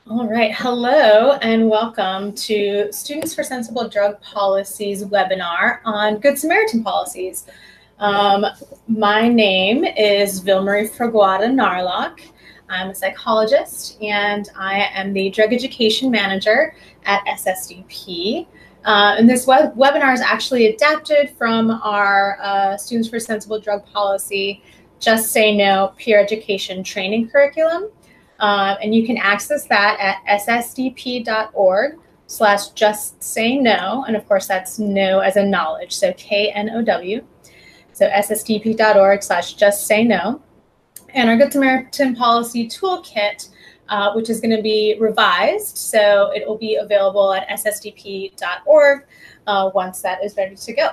All right, hello and welcome to Students for Sensible Drug Policies webinar on Good Samaritan Policies. My name is Vilmarie Narloch. I'm a psychologist and I am the Drug Education Manager at SSDP. And this webinar is actually adapted from our Students for Sensible Drug Policy Just Say No peer education training curriculum. And you can access that at ssdp.org/justsayno. And of course, that's no as in knowledge, so KNOW. So ssdp.org/justsayno. And our Good Samaritan Policy Toolkit, which is going to be revised. So it will be available at ssdp.org once that is ready to go.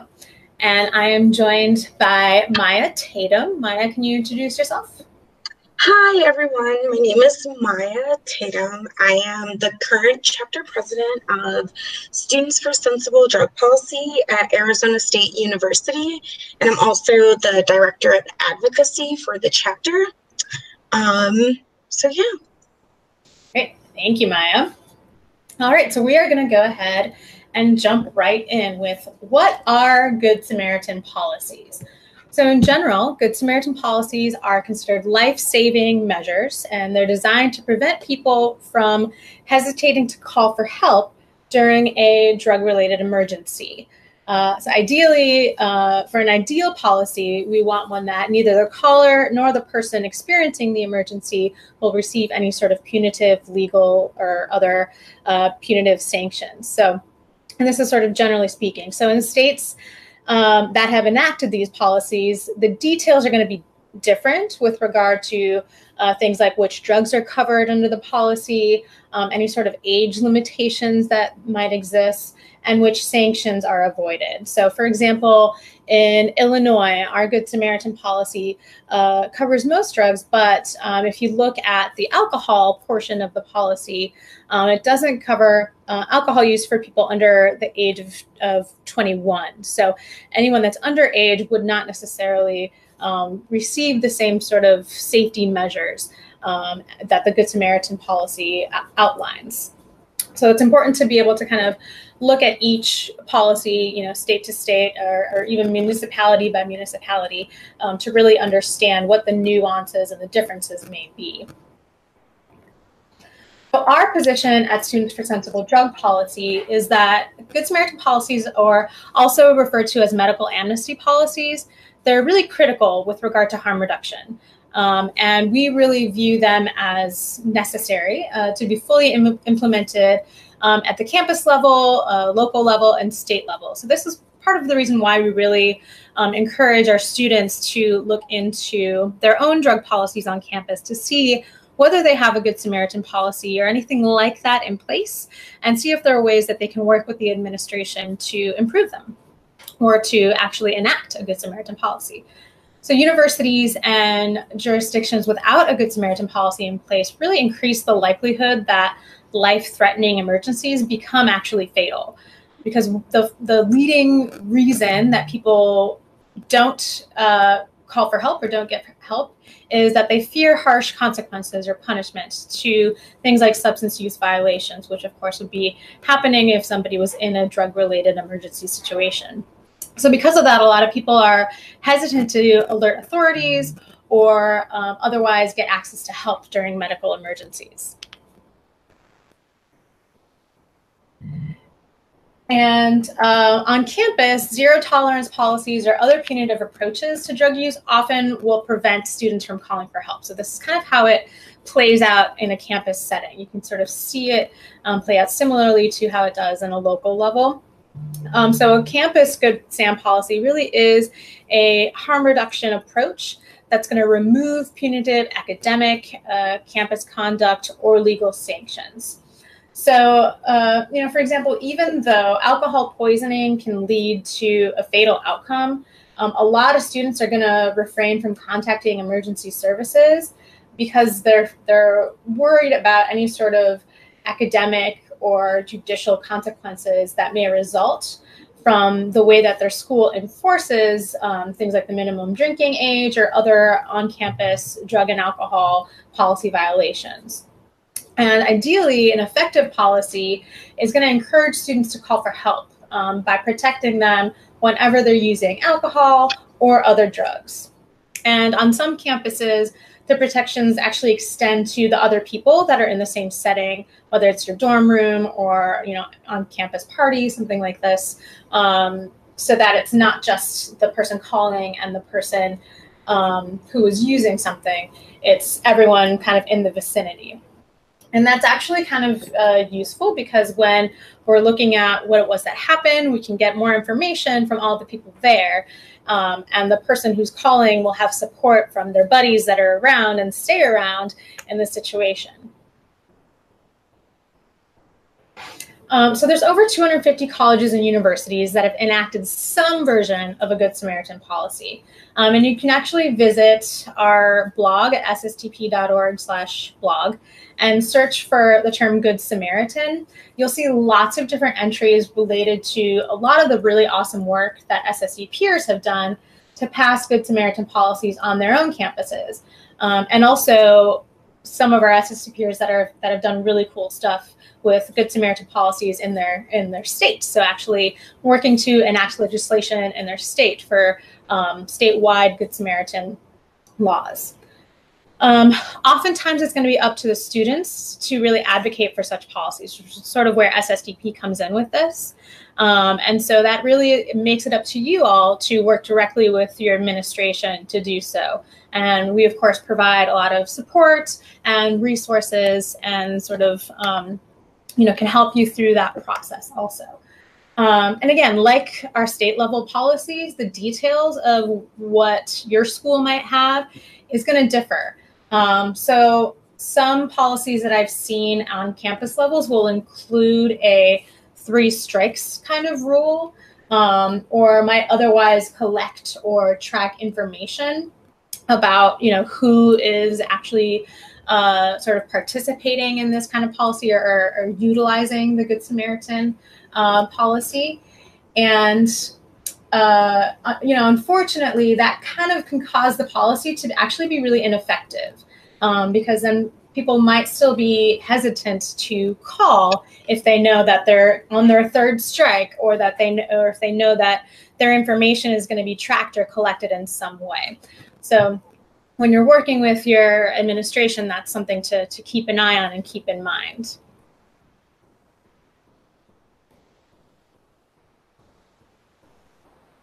And I am joined by Maya Tatum. Maya, can you introduce yourself? Hi, everyone. My name is Maya Tatum. I am the current chapter president of Students for Sensible Drug Policy at Arizona State University, and I'm also the director of advocacy for the chapter. So yeah. Great. Thank you, Maya. All right, so we are going to go ahead and jump right in with what are Good Samaritan policies. So in general, Good Samaritan policies are considered life-saving measures, and they're designed to prevent people from hesitating to call for help during a drug-related emergency. So ideally, for an ideal policy, we want one that neither the caller nor the person experiencing the emergency will receive any sort of punitive, legal, or other punitive sanctions. So, and this is sort of generally speaking. So in states that have enacted these policies, the details are going to be different with regard to things like which drugs are covered under the policy, any sort of age limitations that might exist, and which sanctions are avoided. So for example, in Illinois, our Good Samaritan policy covers most drugs, but if you look at the alcohol portion of the policy, it doesn't cover alcohol use for people under the age of 21. So anyone that's underage would not necessarily receive the same sort of safety measures that the Good Samaritan policy outlines. So it's important to be able to kind of look at each policy, state to state or even municipality by municipality to really understand what the nuances and the differences may be. So our position at Students for Sensible Drug Policy is that Good Samaritan policies are also referred to as medical amnesty policies. They're really critical with regard to harm reduction. And we really view them as necessary to be fully implemented at the campus level, local level, and state level. So this is part of the reason why we really encourage our students to look into their own drug policies on campus to see whether they have a Good Samaritan policy or anything like that in place, and see if there are ways that they can work with the administration to improve them or to actually enact a Good Samaritan policy. So universities and jurisdictions without a Good Samaritan policy in place really increase the likelihood that life-threatening emergencies become actually fatal, because the leading reason that people don't call for help or don't get help is that they fear harsh consequences or punishments to things like substance use violations, which of course would be happening if somebody was in a drug-related emergency situation. So because of that, a lot of people are hesitant to alert authorities or otherwise get access to help during medical emergencies. And on campus, zero tolerance policies or other punitive approaches to drug use often will prevent students from calling for help. So this is kind of how it plays out in a campus setting. You can sort of see it play out similarly to how it does in a local level. So a campus Good SAM policy really is a harm reduction approach that's going to remove punitive academic, campus conduct, or legal sanctions. So, for example, even though alcohol poisoning can lead to a fatal outcome, a lot of students are going to refrain from contacting emergency services because they're worried about any sort of academic or judicial consequences that may result from the way that their school enforces things like the minimum drinking age or other on-campus drug and alcohol policy violations. And ideally, an effective policy is going to encourage students to call for help by protecting them whenever they're using alcohol or other drugs. And on some campuses, the protections actually extend to the other people that are in the same setting, whether it's your dorm room or on campus party, something like this, so that it's not just the person calling and the person who is using something. It's everyone kind of in the vicinity. And that's actually kind of useful because when we're looking at what it was that happened, we can get more information from all the people there. And the person who's calling will have support from their buddies that are around and stay around in the situation. So there's over 250 colleges and universities that have enacted some version of a Good Samaritan policy. And you can actually visit our blog at ssdp.org/blog and search for the term Good Samaritan. You'll see lots of different entries related to a lot of the really awesome work that SSDPers have done to pass Good Samaritan policies on their own campuses. And also some of our SSDPers that have done really cool stuff with Good Samaritan policies in their state. So actually working to enact legislation in their state for statewide Good Samaritan laws. Oftentimes it's going to be up to the students to really advocate for such policies, which is sort of where SSDP comes in with this. And so that really makes it up to you all to work directly with your administration to do so. And we, of course, provide a lot of support and resources and sort of, can help you through that process also. And again, like our state level policies, the details of what your school might have is going to differ. So some policies that I've seen on campus levels will include a 3 strikes kind of rule, or might otherwise collect or track information about, who is actually sort of participating in this kind of policy or utilizing the Good Samaritan policy. And, unfortunately, that kind of can cause the policy to actually be really ineffective because then people might still be hesitant to call if they know that they're on their 3rd strike or if they know that their information is going to be tracked or collected in some way. So when you're working with your administration, that's something to keep an eye on and keep in mind.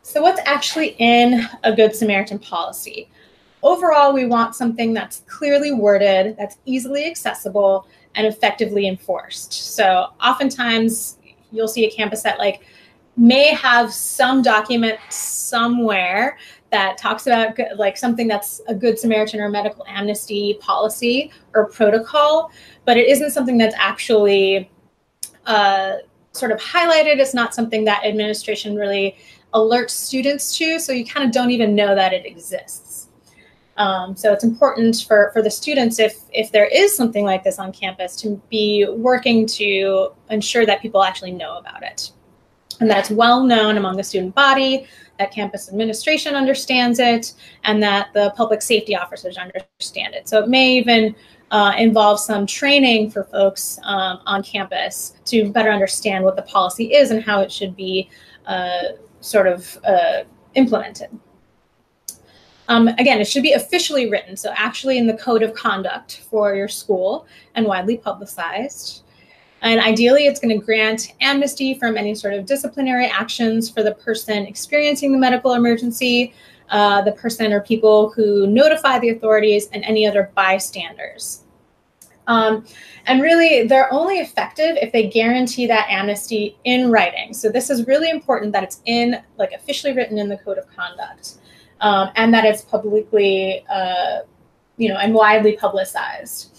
So what's actually in a Good Samaritan policy? Overall, we want something that's clearly worded, that's easily accessible, and effectively enforced. So oftentimes you'll see a campus that may have some document somewhere that talks about something that's a Good Samaritan or medical amnesty policy or protocol, but it isn't something that's actually sort of highlighted. It's not something that administration really alerts students to, so you kind of don't even know that it exists. So it's important for the students, if there is something like this on campus, to be working to ensure that people actually know about it, and that it's well known among the student body, that campus administration understands it, and that the public safety officers understand it. So it may even involve some training for folks on campus to better understand what the policy is and how it should be implemented. Again, it should be officially written, so actually in the code of conduct for your school and widely publicized. And ideally, it's going to grant amnesty from any sort of disciplinary actions for the person experiencing the medical emergency, the person or people who notify the authorities, and any other bystanders. And really, they're only effective if they guarantee that amnesty in writing. So this is really important that it's officially written in the code of conduct, and that it's publicly, and widely publicized.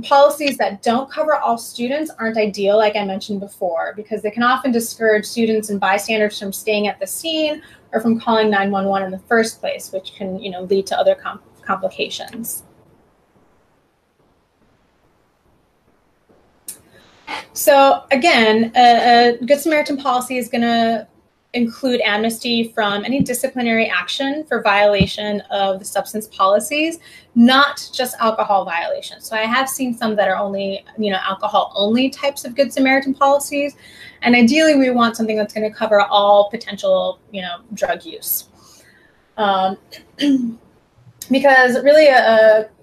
Policies that don't cover all students aren't ideal, like I mentioned before, because they can often discourage students and bystanders from staying at the scene or from calling 911 in the first place, which can, lead to other complications. So again, a Good Samaritan policy is going to include amnesty from any disciplinary action for violation of the substance policies, not just alcohol violations. So I have seen some that are only, alcohol only types of Good Samaritan policies. And ideally we want something that's going to cover all potential, drug use. Because really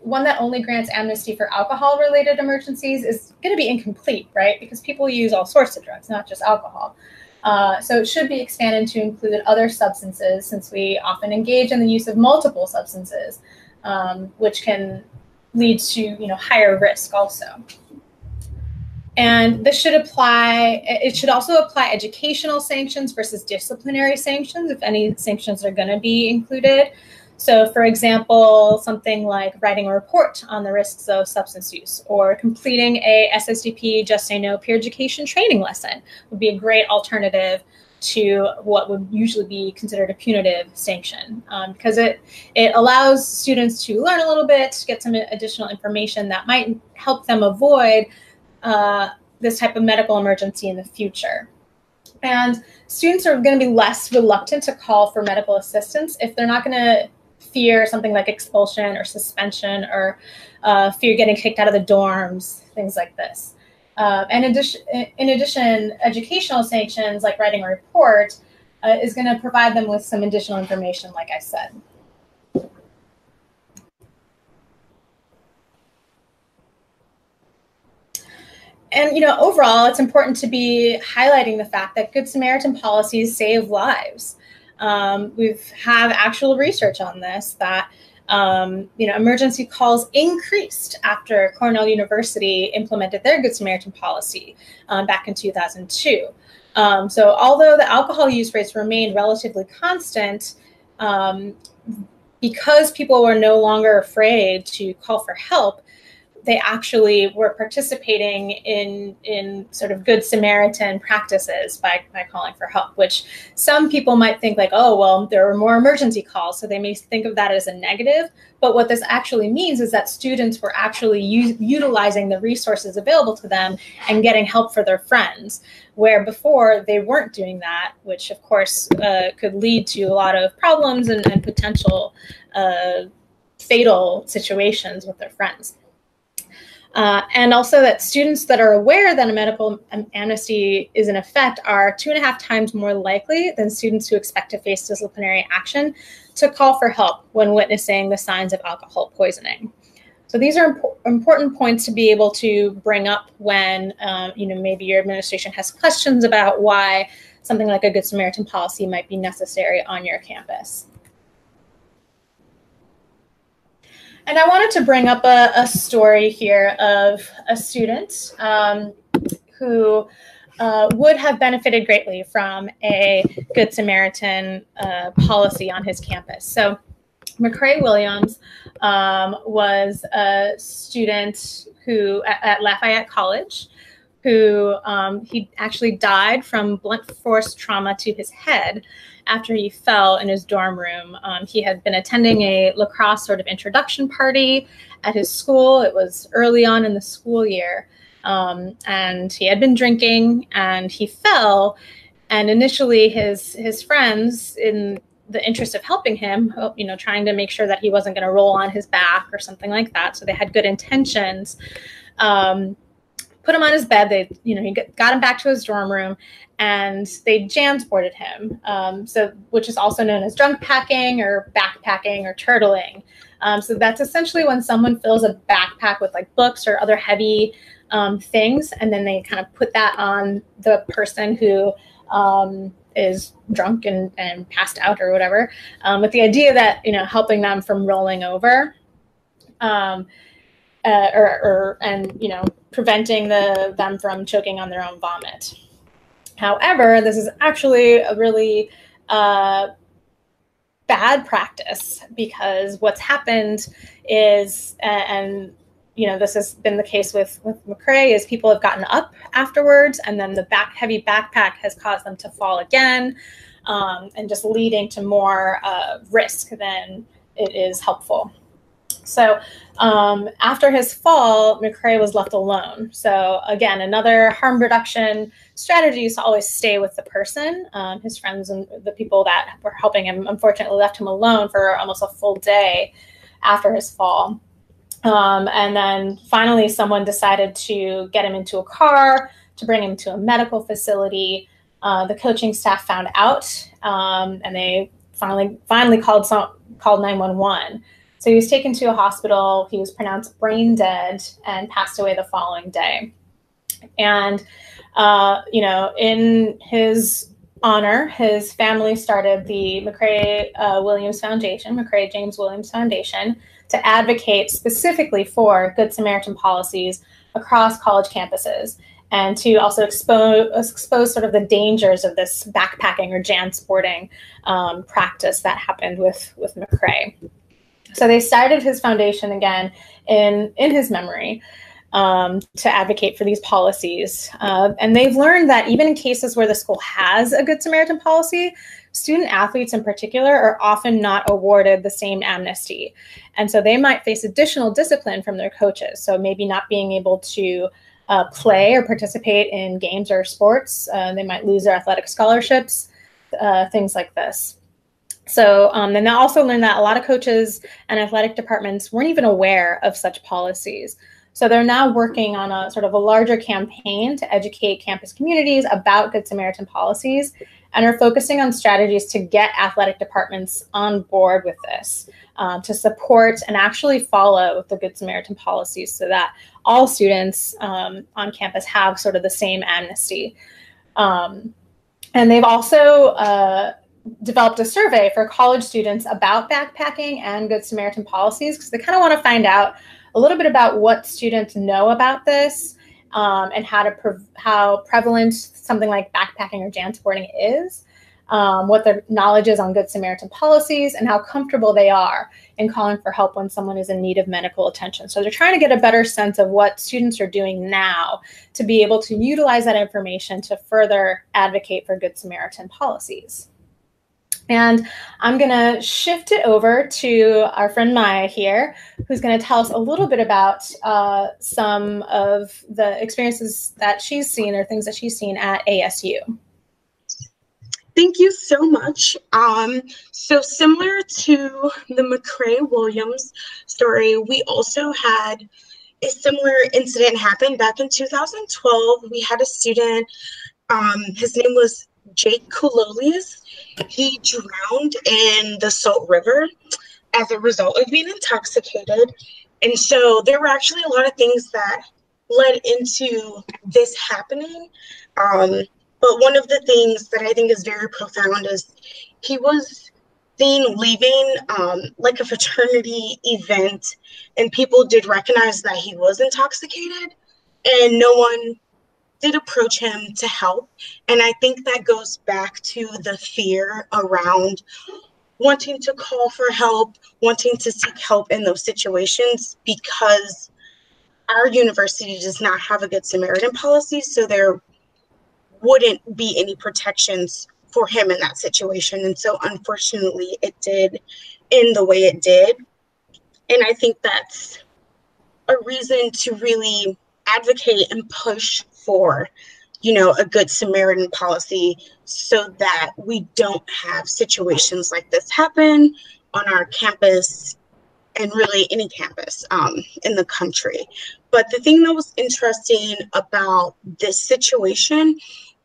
one that only grants amnesty for alcohol-related emergencies is going to be incomplete, right? Because people use all sorts of drugs, not just alcohol. So it should be expanded to include other substances, since we often engage in the use of multiple substances, which can lead to higher risk also. And this should apply, it should also apply educational sanctions versus disciplinary sanctions, if any sanctions are going to be included. So for example, something like writing a report on the risks of substance use, or completing a SSDP Just Say No peer education training lesson would be a great alternative to what would usually be considered a punitive sanction, because it allows students to learn a little bit, get some additional information that might help them avoid this type of medical emergency in the future. And students are going to be less reluctant to call for medical assistance if they're not going to fear something like expulsion or suspension, or fear getting kicked out of the dorms, things like this. And in addition, educational sanctions like writing a report is going to provide them with some additional information, like I said. And overall, it's important to be highlighting the fact that Good Samaritan policies save lives. We have actual research on this that emergency calls increased after Cornell University implemented their Good Samaritan policy back in 2002. So although the alcohol use rates remained relatively constant, because people were no longer afraid to call for help, they actually were participating in sort of Good Samaritan practices by calling for help, which some people might think like, oh, well, there were more emergency calls, so they may think of that as a negative. But what this actually means is that students were actually utilizing the resources available to them and getting help for their friends, where before they weren't doing that, which of course could lead to a lot of problems and potential fatal situations with their friends. And also that students that are aware that a medical amnesty is in effect are 2.5 times more likely than students who expect to face disciplinary action to call for help when witnessing the signs of alcohol poisoning. So these are important points to be able to bring up when maybe your administration has questions about why something like a Good Samaritan policy might be necessary on your campus. And I wanted to bring up a story here of a student who would have benefited greatly from a Good Samaritan policy on his campus. So McCrae Williams was a student who at Lafayette College, who he actually died from blunt force trauma to his head after he fell in his dorm room. He had been attending a lacrosse sort of introduction party at his school. It was early on in the school year, and he had been drinking and he fell. And initially his friends, in the interest of helping him, trying to make sure that he wasn't going to roll on his back or something like that, so they had good intentions, put him on his bed. They, he got him back to his dorm room, and they jamsported him, which is also known as drunk packing or backpacking or turtling. So that's essentially when someone fills a backpack with like books or other heavy things, and then they kind of put that on the person who is drunk and passed out or whatever, with the idea that, helping them from rolling over, and preventing them from choking on their own vomit. However, this is actually a really bad practice, because what's happened is, this has been the case with McCrae, is people have gotten up afterwards, and then the heavy backpack has caused them to fall again, and just leading to more risk than it is helpful. So after his fall, McCrae was left alone. So again, another harm reduction strategy is to always stay with the person. His friends and the people that were helping him, unfortunately, left him alone for almost a full day after his fall. And then finally, someone decided to get him into a car to bring him to a medical facility. The coaching staff found out, and they finally called 911. So he was taken to a hospital. He was pronounced brain dead and passed away the following day. And, in his honor, his family started the McCrae James Williams Foundation, to advocate specifically for Good Samaritan policies across college campuses, and to also expose sort of the dangers of this backpacking or jansporting practice that happened with McCrae. So they started his foundation again in his memory to advocate for these policies. And they've learned that even in cases where the school has a Good Samaritan policy, student athletes in particular are often not awarded the same amnesty. And so they might face additional discipline from their coaches. So maybe not being able to play or participate in games or sports. They might lose their athletic scholarships, things like this. So then they also learned that a lot of coaches and athletic departments weren't even aware of such policies. So they're now working on a sort of a larger campaign to educate campus communities about Good Samaritan policies, and are focusing on strategies to get athletic departments on board with this, to support and actually follow the Good Samaritan policies so that all students on campus have sort of the same amnesty. And they've also developed a survey for college students about backpacking and Good Samaritan policies, because they kind of want to find out a little bit about what students know about this, and how prevalent something like backpacking or jansporting is, what their knowledge is on Good Samaritan policies, and how comfortable they are in calling for help when someone is in need of medical attention. So they're trying to get a better sense of what students are doing now to be able to utilize that information to further advocate for Good Samaritan policies. And I'm going to shift it over to our friend Maya here, who's going to tell us a little bit about some of the experiences that she's seen, or things that she's seen at ASU. Thank you so much. So similar to the McCrae Williams story, we also had a similar incident happen back in 2012. We had a student, his name was Jake Kulolius. He drowned in the Salt River as a result of being intoxicated. And so there were actually a lot of things that led into this happening. But one of the things that I think is very profound is he was seen leaving like a fraternity event, and people did recognize that he was intoxicated, and no one did approach him to help. And I think that goes back to the fear around wanting to call for help, wanting to seek help in those situations, because our university does not have a Good Samaritan policy, so there wouldn't be any protections for him in that situation. And so unfortunately it did end the way it did. And I think that's a reason to really advocate and push for, a Good Samaritan policy, so that we don't have situations like this happen on our campus, and really any campus in the country. But the thing that was interesting about this situation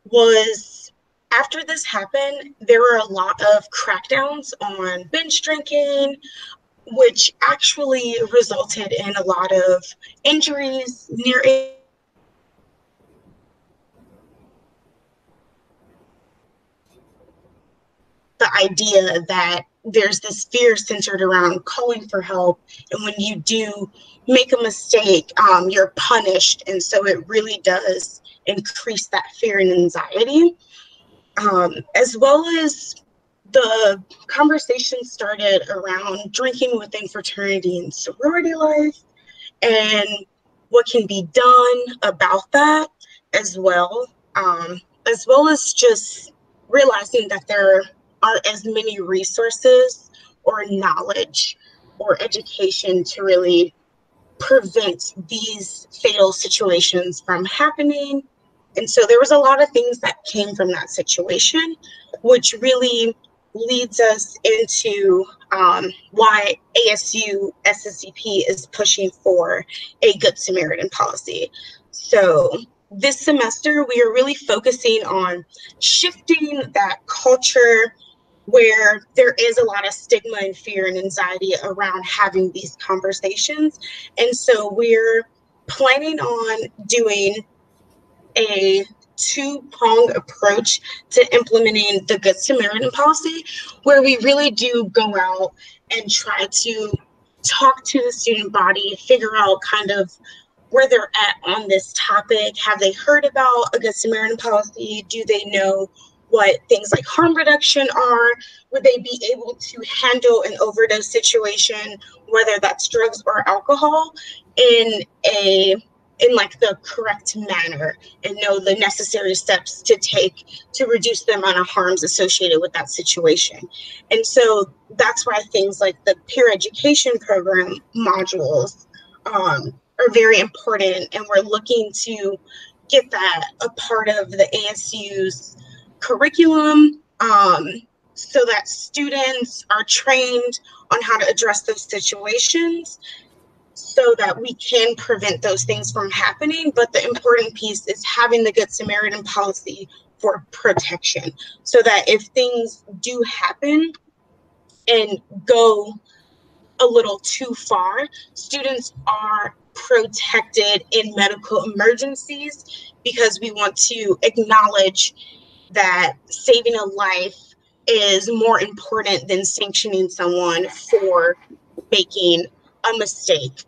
was, after this happened, there were a lot of crackdowns on binge drinking, which actually resulted in a lot of injuries near the idea that there's this fear centered around calling for help, and when you do make a mistake, you're punished. And so it really does increase that fear and anxiety, as well as the conversation started around drinking within fraternity and sorority life, and what can be done about that as well as just realizing that there aren't as many resources or knowledge or education to really prevent these fatal situations from happening. And so there was a lot of things that came from that situation, which really leads us into why ASU SSDP is pushing for a Good Samaritan policy. So this semester, we are really focusing on shifting that culture where there is a lot of stigma and fear and anxiety around having these conversations. And so we're planning on doing a two-pronged approach to implementing the Good Samaritan policy, where we really do go out and try to talk to the student body, figure out kind of where they're at on this topic. Have they heard about a Good Samaritan policy? Do they know what things like harm reduction are? Would they be able to handle an overdose situation, whether that's drugs or alcohol, in like the correct manner, and know the necessary steps to take to reduce the amount of harms associated with that situation? And so that's why things like the peer education program modules are very important, and we're looking to get that a part of the ASU's curriculum, so that students are trained on how to address those situations so that we can prevent those things from happening. But the important piece is having the Good Samaritan policy for protection, so that if things do happen and go a little too far, students are protected in medical emergencies, because we want to acknowledge that saving a life is more important than sanctioning someone for making a mistake.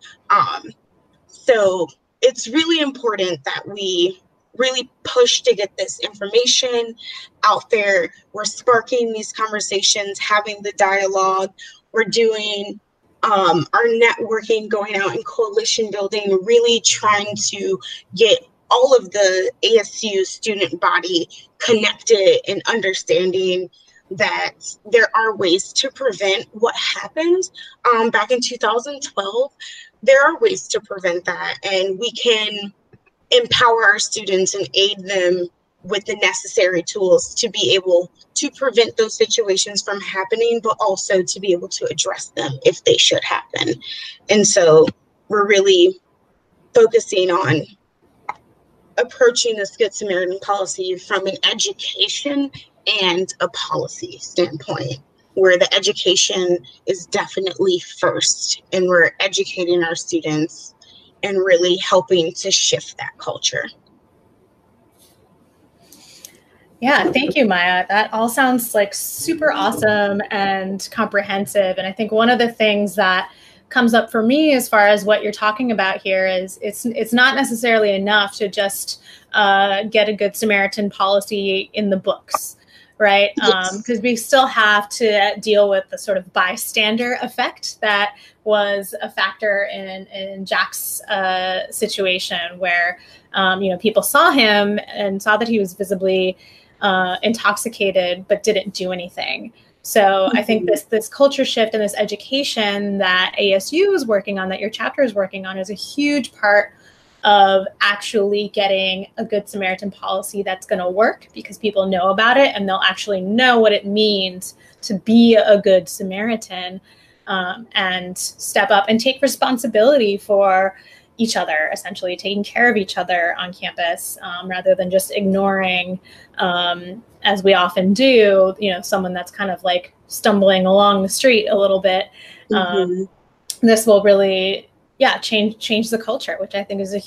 So it's really important that we really push to get this information out there. We're sparking these conversations, having the dialogue. We're doing our networking, going out and coalition building, really trying to get all of the ASU student body connected and understanding that there are ways to prevent what happened back in 2012. There are ways to prevent that, and we can empower our students and aid them with the necessary tools to be able to prevent those situations from happening, but also to be able to address them if they should happen. And so we're really focusing on approaching this Good Samaritan policy from an education and a policy standpoint, where the education is definitely first, and we're educating our students and really helping to shift that culture. Yeah, thank you, Maya. That all sounds like super awesome and comprehensive. And I think one of the things that comes up for me as far as what you're talking about here is it's not necessarily enough to just get a Good Samaritan policy in the books, right? Because we still have to deal with the sort of bystander effect that was a factor in Jack's situation, where people saw him and saw that he was visibly intoxicated but didn't do anything. So I think this culture shift and this education that ASU is working on, that your chapter is working on, is a huge part of actually getting a Good Samaritan policy that's going to work, because people know about it and they'll actually know what it means to be a good Samaritan, and step up and take responsibility for each other, essentially taking care of each other on campus, rather than just ignoring, as we often do, someone that's kind of like stumbling along the street a little bit. This will really, change the culture, which I think is a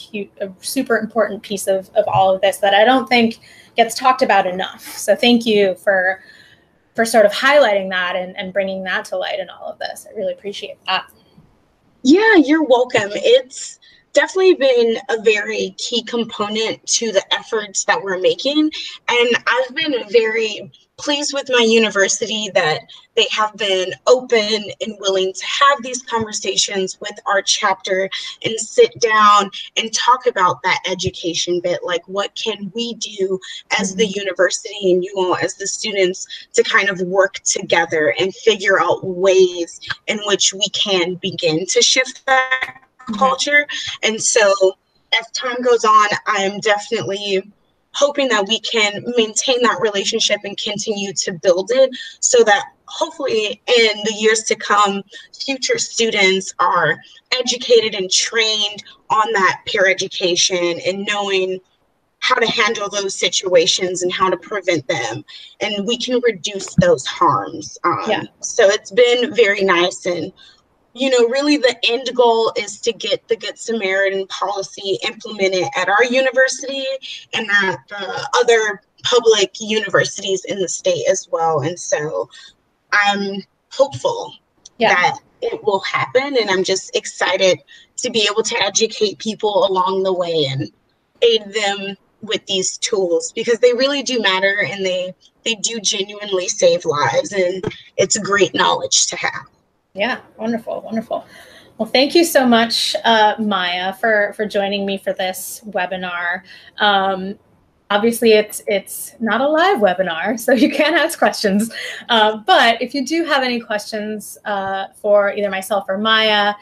super important piece of all of this that I don't think gets talked about enough. So thank you for sort of highlighting that and bringing that to light in all of this. I really appreciate that. Yeah, you're welcome. It's definitely been a very key component to the efforts that we're making. And I've been very pleased with my university that they have been open and willing to have these conversations with our chapter and sit down and talk about that education bit, like what can we do as the university and you all as the students to kind of work together and figure out ways in which we can begin to shift that culture. And so as time goes on, I'm definitely hoping that we can maintain that relationship and continue to build it so that hopefully in the years to come, future students are educated and trained on that peer education and knowing how to handle those situations and how to prevent them. And we can reduce those harms. So it's been very nice. And you know, really the end goal is to get the Good Samaritan policy implemented at our university and at the other public universities in the state as well. And so I'm hopeful that it will happen. And I'm just excited to be able to educate people along the way and aid them with these tools because they really do matter and they do genuinely save lives. And it's great knowledge to have. Yeah, wonderful, wonderful. Well, thank you so much, Maya, for joining me for this webinar. Obviously, it's not a live webinar, so you can't ask questions. But if you do have any questions for either myself or Maya,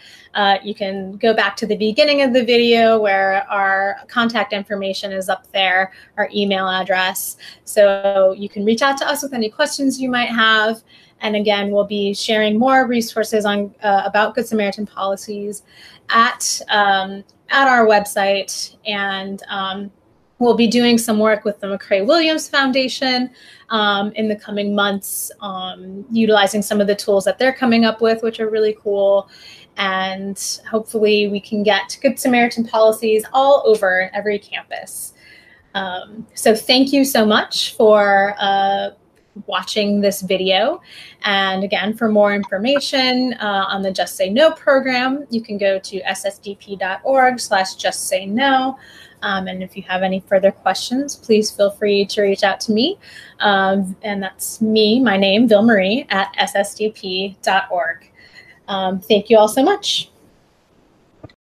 you can go back to the beginning of the video where our contact information is up there, our email address. So you can reach out to us with any questions you might have. And again, we'll be sharing more resources on about Good Samaritan policies at our website, and we'll be doing some work with the McCrae-Williams Foundation in the coming months, utilizing some of the tools that they're coming up with, which are really cool. And hopefully we can get Good Samaritan policies all over every campus. So thank you so much for watching this video. And again, for more information on the Just Say No program, you can go to ssdp.org/justsayno. And if you have any further questions, please feel free to reach out to me. And that's my name, Vilmarie, at ssdp.org. Thank you all so much.